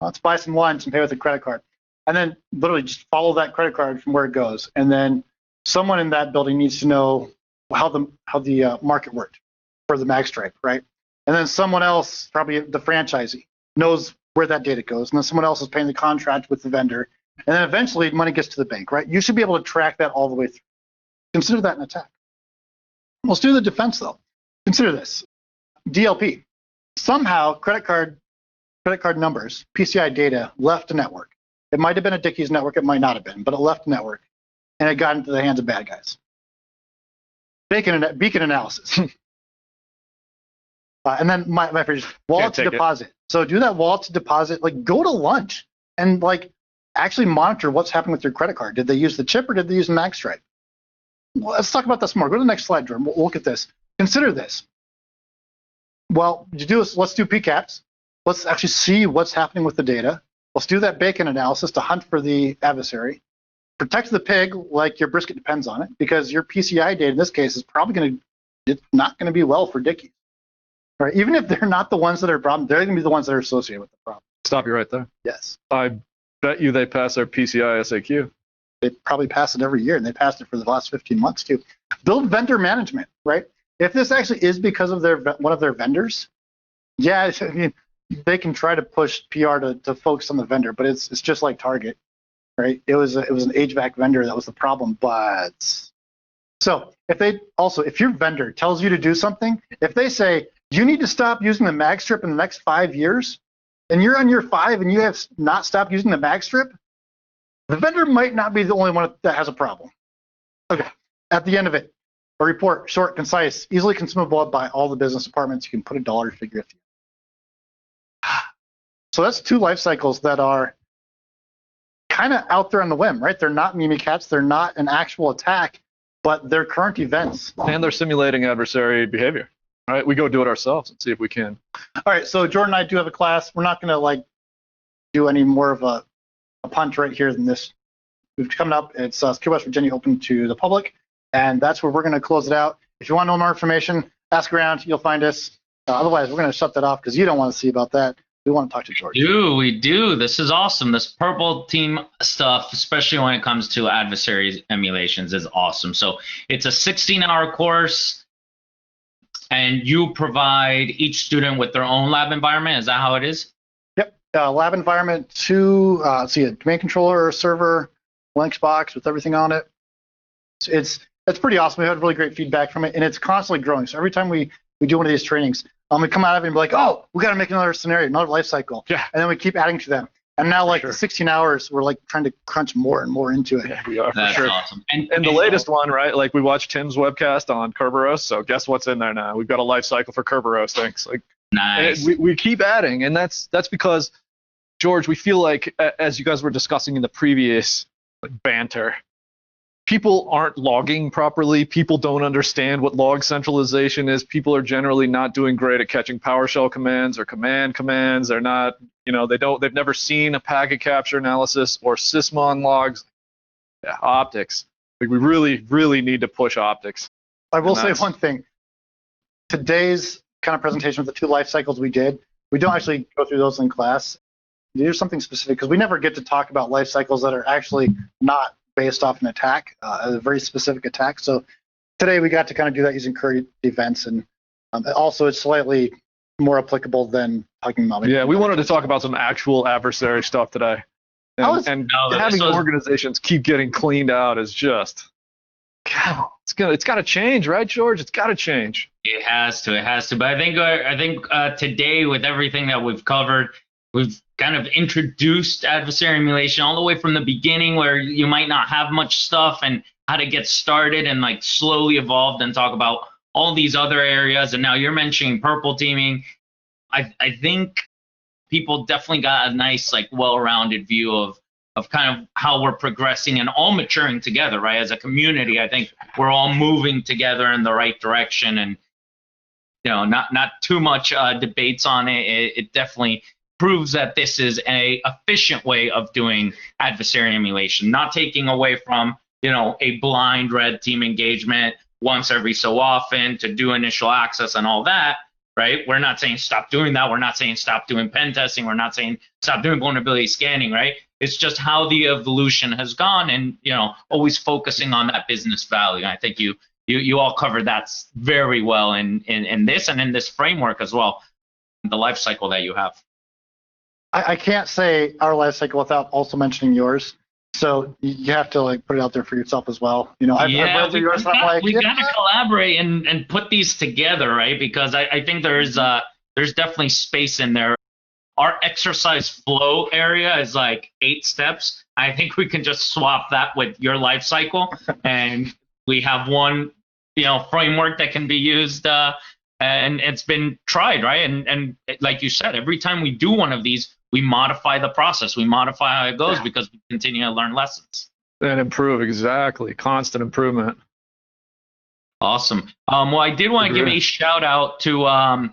let's buy some lunch and pay with a credit card. And then literally just follow that credit card from where it goes. And then someone in that building needs to know how the market worked for the magstripe, right? And then someone else, probably the franchisee, knows where that data goes, and then someone else is paying the contract with the vendor, and then eventually money gets to the bank, right? You should be able to track that all the way through. Consider that an attack. Let's do the defense though. Consider this. DLP. Somehow credit card numbers, PCI data left a network. It might have been a Dickie's network, it might not have been, but it left a network, and it got into the hands of bad guys. Beacon analysis. And then my favorite, wallet to deposit. So do that wallet to deposit, like go to lunch and like actually monitor what's happening with your credit card. Did they use the chip or did they use the magstripe? Well, let's talk about this more. Go to the next slide, Jordan. We'll look at this. Consider this. Well, let's do PCAPs. Let's actually see what's happening with the data. Let's do that bacon analysis to hunt for the adversary. Protect the pig like your brisket depends on it, because your PCI data in this case is probably not going to be well for Dickies. Right? Even if they're not the ones that are a problem, they're going to be the ones that are associated with the problem. Stop you right there. Yes. I bet you they pass their PCI SAQ. They probably pass it every year, and they passed it for the last 15 months too. Build vendor management, right? If this actually is because of one of their vendors, yeah, I mean, they can try to push PR to focus on the vendor, but it's just like Target, right? It was an HVAC vendor that was the problem. But so if your vendor tells you to do something, if they say you need to stop using the mag strip in the next 5 years, and you're on year 5 and you have not stopped using the mag strip, the vendor might not be the only one that has a problem. Okay, at the end of it, a report, short, concise, easily consumable by all the business departments. You can put a dollar figure at the end. So that's 2 life cycles that are kind of out there on the whim, right? They're not Mimikatz, they're not an actual attack, but they're current events. And they're simulating adversary behavior, right? We go do it ourselves and see if we can. All right, so Jordan and I do have a class. We're not going to do any more of a punch right here than this. We've come up. It's Secure West Virginia open to the public, and that's where we're going to close it out. If you want to know more information, ask around. You'll find us. Otherwise, we're going to shut that off because you don't want to see about that. We want to talk to George. We do. This is awesome. This purple team stuff, especially when it comes to adversary emulations, is awesome. So it's a 16-hour course, and you provide each student with their own lab environment. Is that how it is? Yep. Lab environment, 2, a domain controller, server, Linux box with everything on it. It's pretty awesome. We had really great feedback from it, and it's constantly growing. So every time we do one of these trainings, we come out of it and be like, oh, we got to make another scenario, another life cycle. Yeah. And then we keep adding to them. And now, the 16 hours, we're trying to crunch more and more into it. Yeah, we are, for That's sure. Awesome. And the latest one, right? Like we watched Tim's webcast on Kerberos. So guess what's in there now? We've got a life cycle for Kerberos things. Nice. We keep adding, and that's because, George, we feel like, as you guys were discussing in the previous banter, people aren't logging properly. People don't understand what log centralization is. People are generally not doing great at catching PowerShell commands or command commands. They're not, they've never seen a packet capture analysis or sysmon logs. Yeah, optics. We really, really need to push optics. I will say one thing. Today's kind of presentation with the 2 life cycles we did, we don't actually go through those in class. There's something specific because we never get to talk about life cycles that are actually not based off an attack, a very specific attack. So today we got to kind of do that using current events, and also it's slightly more applicable than talking about. Yeah, we wanted to talk about some actual adversary stuff today. And having organizations keep getting cleaned out is just, it's got to change, right, George? It's got to change. It has to. But I think today, with everything that we've covered, we've kind of introduced adversary emulation all the way from the beginning, where you might not have much stuff and how to get started, and slowly evolved and talk about all these other areas. And now you're mentioning purple teaming. I think people definitely got a nice, well-rounded view of kind of how we're progressing and all maturing together, right? As a community, I think we're all moving together in the right direction, and not too much debates on it. It definitely proves that this is a efficient way of doing adversary emulation, not taking away from a blind red team engagement once every so often to do initial access and all that, right? We're not saying stop doing that. We're not saying stop doing pen testing. We're not saying stop doing vulnerability scanning, right? It's just how the evolution has gone, and always focusing on that business value. I think you all covered that very well in this and in this framework as well, the life cycle that you have. I can't say our life cycle without also mentioning yours. So you have to like put it out there for yourself as well. I've read through yours, and I'm like, we got to collaborate and put these together, right? Because I think there's definitely space in there. Our exercise flow area is like 8 steps. I think we can just swap that with your life cycle, and we have one, framework that can be used, and it's been tried, right? And like you said, every time we do one of these, we modify the process, we modify how it goes, because we continue to learn lessons and improve. Exactly, constant improvement. Awesome. Well, I did want to give a shout out to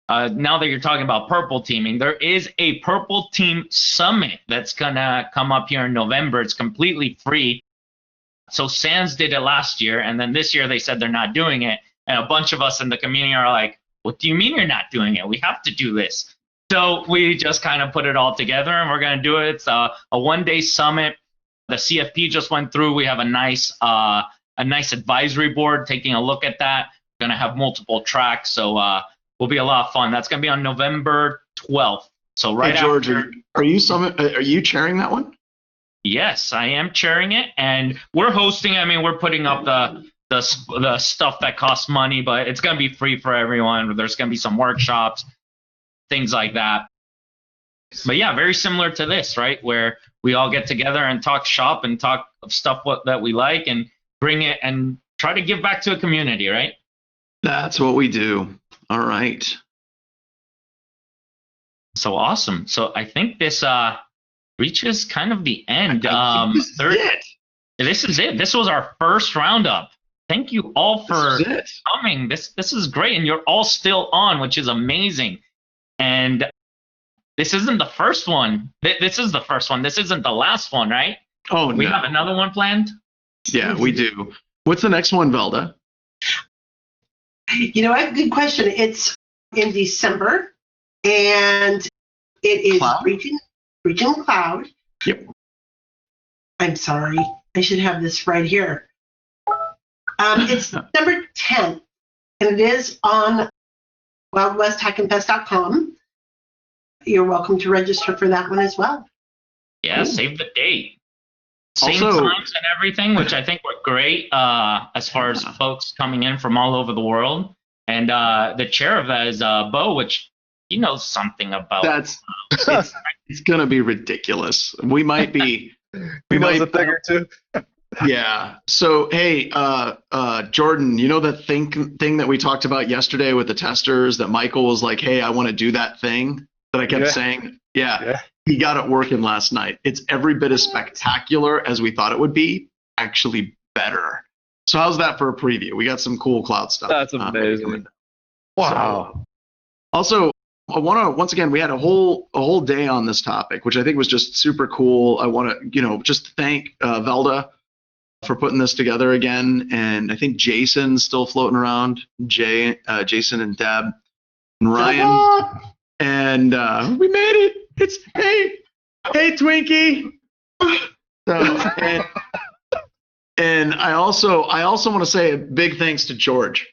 now that you're talking about purple teaming, there is a purple team summit that's gonna come up here in November. It's completely free. So Sans did it last year, and then this year they said they're not doing it. And a bunch of us in the community are like, what do you mean you're not doing it? We have to do this. So we just kind of put it all together, and we're going to do it. It's a one-day summit. The CFP just went through. We have a nice advisory board taking a look at that. We're going to have multiple tracks, so will be a lot of fun. That's going to be on November 12th. So right George, after. Are you chairing that one? Yes, I am chairing it, and we're hosting. I mean, we're putting up the stuff that costs money, but it's going to be free for everyone. There's going to be some workshops, things like that. But yeah, very similar to this, right? Where we all get together and talk shop and talk of stuff that we like, and bring it and try to give back to a community, right? That's what we do. All right. So awesome. So I think this reaches kind of the end. This is it. This was our first roundup. Thank you all for coming. This is great, and you're all still on, which is amazing. And this isn't the first one. This is the first one. This isn't the last one, right? Oh, no. We have another one planned? Yeah, we do. What's the next one, Velda? I have a good question. It's in December, and it is Region Cloud. Yep. I'm sorry. I should have this right here. It's December 10th, and it is on wildwesthackinfest.com. You're welcome to register for that one as well. Yeah, cool. Save the date. Same times and everything, which I think were great as far as folks coming in from all over the world. And the chair of that is Bo, which he knows something about. It's going to be ridiculous. We might be. We might a thing or two. Yeah. So, hey, Jordan, the thing that we talked about yesterday with the testers that Michael was like, hey, I want to do that thing that I kept saying. Yeah. He got it working last night. It's every bit as spectacular as we thought it would be, actually better. So how's that for a preview? We got some cool cloud stuff. That's amazing. Wow. So, also, I want to, once again, we had a whole day on this topic, which I think was just super cool. I want to, just thank Velda for putting this together again. And I think Jason's still floating around, Jason and Deb and Ryan. And we made it. It's hey Twinkie. So, and I also want to say a big thanks to George.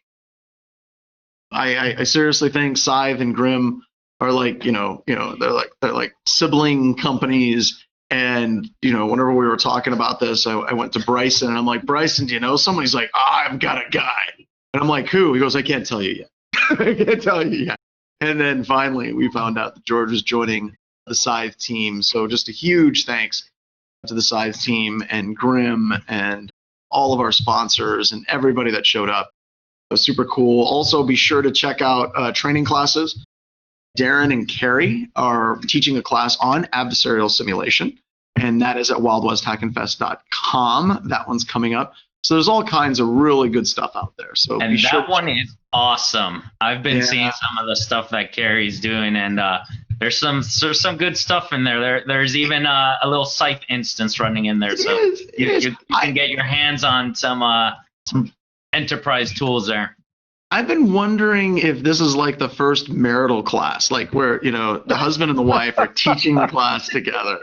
I seriously think Scythe and Grim are like, they're like sibling companies. And, whenever we were talking about this, I went to Bryson and I'm like, Bryson, do you know someone? He's like, I've got a guy. And I'm like, who? He goes, I can't tell you yet. I can't tell you yet. And then finally we found out that George was joining the Scythe team. So just a huge thanks to the Scythe team and Grim and all of our sponsors and everybody that showed up. It was super cool. Also, be sure to check out training classes. Darren and Carrie are teaching a class on adversarial simulation, and that is at wildwesthackinfest.com. That one's coming up. So there's all kinds of really good stuff out there. So and that one is awesome. I've been seeing some of the stuff that Carrie's doing, and there's some good stuff in there. There's even a little Scythe instance running in there, so you can get your hands on some enterprise tools there. I've been wondering if this is like the first marital class, like where the husband and the wife are teaching the class together.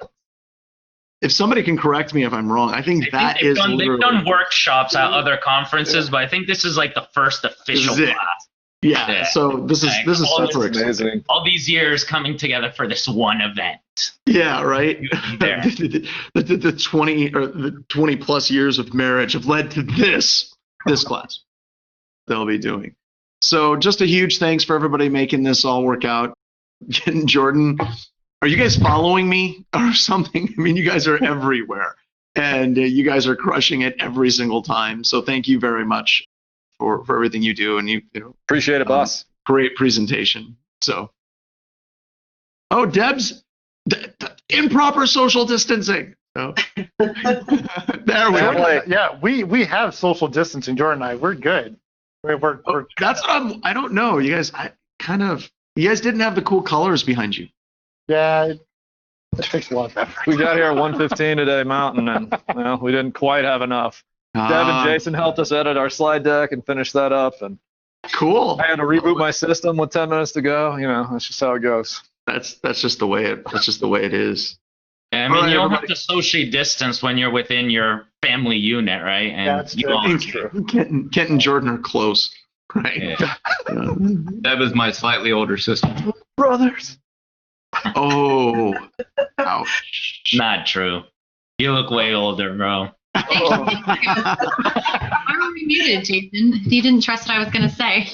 if somebody can correct me if I'm wrong, I think that is they've literally. done workshops at other conferences, but I think this is like the first official This is it. class. Yeah. So this is All super this- exciting. Amazing. All these years coming together for this one event. Yeah. Right. You'd be there. the 20 plus years of marriage have led to this class they'll be doing. So just a huge thanks for everybody making this all work out. Jordan, are you guys following me or something? I mean, you guys are everywhere, and you guys are crushing it every single time. So thank you very much for everything you do, and you know, Appreciate it, boss. great presentation. So, oh, Deb's improper social distancing. So, there we go. Yeah, we have social distancing. Jordan and I, we're good. We're That's what I don't know. You guys, you guys didn't have the cool colors behind you. yeah. It takes a lot of effort. We got here at 1:15 today, Mountain, and well, we didn't quite have enough. Deb and Jason helped us edit our slide deck and finish that up, and Cool. I had to reboot my system with 10 minutes to go. You know, that's just how it goes. That's just the way it is. I All mean, right, you don't have everybody. to socially distance when you're within your family unit, right? And Yeah, that's you true. all- Kent and Jordan are close, right? Yeah. Yeah. Deb is my slightly older sister. Brothers. Oh, ouch. Not true. You look way older, bro. I already muted, Jason. You didn't trust what I was going to say.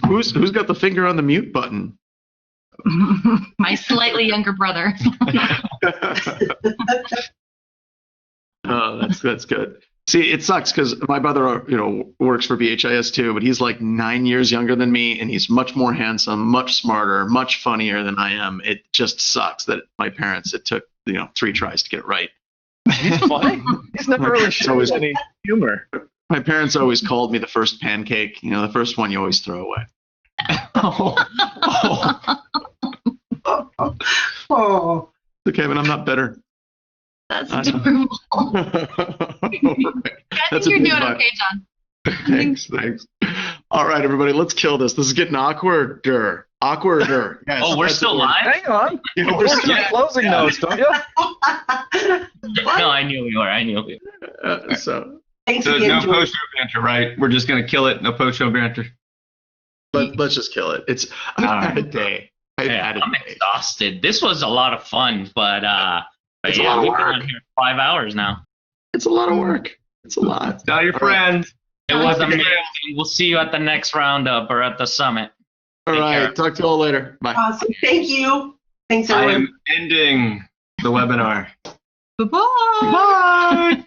Who's got the finger on the mute button? My slightly younger brother. Oh, that's good. See, it sucks because my brother, works for BHIS too, but he's like 9 years younger than me, and he's much more handsome, much smarter, much funnier than I am. It just sucks that my parents, it took 3 tries to get it right. He's funny. He's never really shown any humor. My parents always called me the first pancake. The first one you always throw away. Oh, So Kevin, I'm not better. That's I know. adorable. I I think you're doing okay, John. Thanks. All right, everybody, let's kill this. This is getting awkwarder. Yes, Oh, we're that's still the word. live? Hang on. Yeah, We're still closing notes, don't you? No, I knew you were. So thanks So again, no George. post-show banter, right? We're just gonna kill it. No post-show banter. let's just kill it. I've had a day. I've had a I'm day. exhausted. This was a lot of fun, but It's a yeah, lot of we've been work. on here 5 hours now. It's a lot of work. It's a lot. Tell your All right. friends. It was Okay. amazing. We'll see you at the next roundup or at the summit. All Take right. care. Talk to you all later. Bye. Awesome. Thank you. Thanks, I everyone. am ending the webinar. Bye-bye. Bye.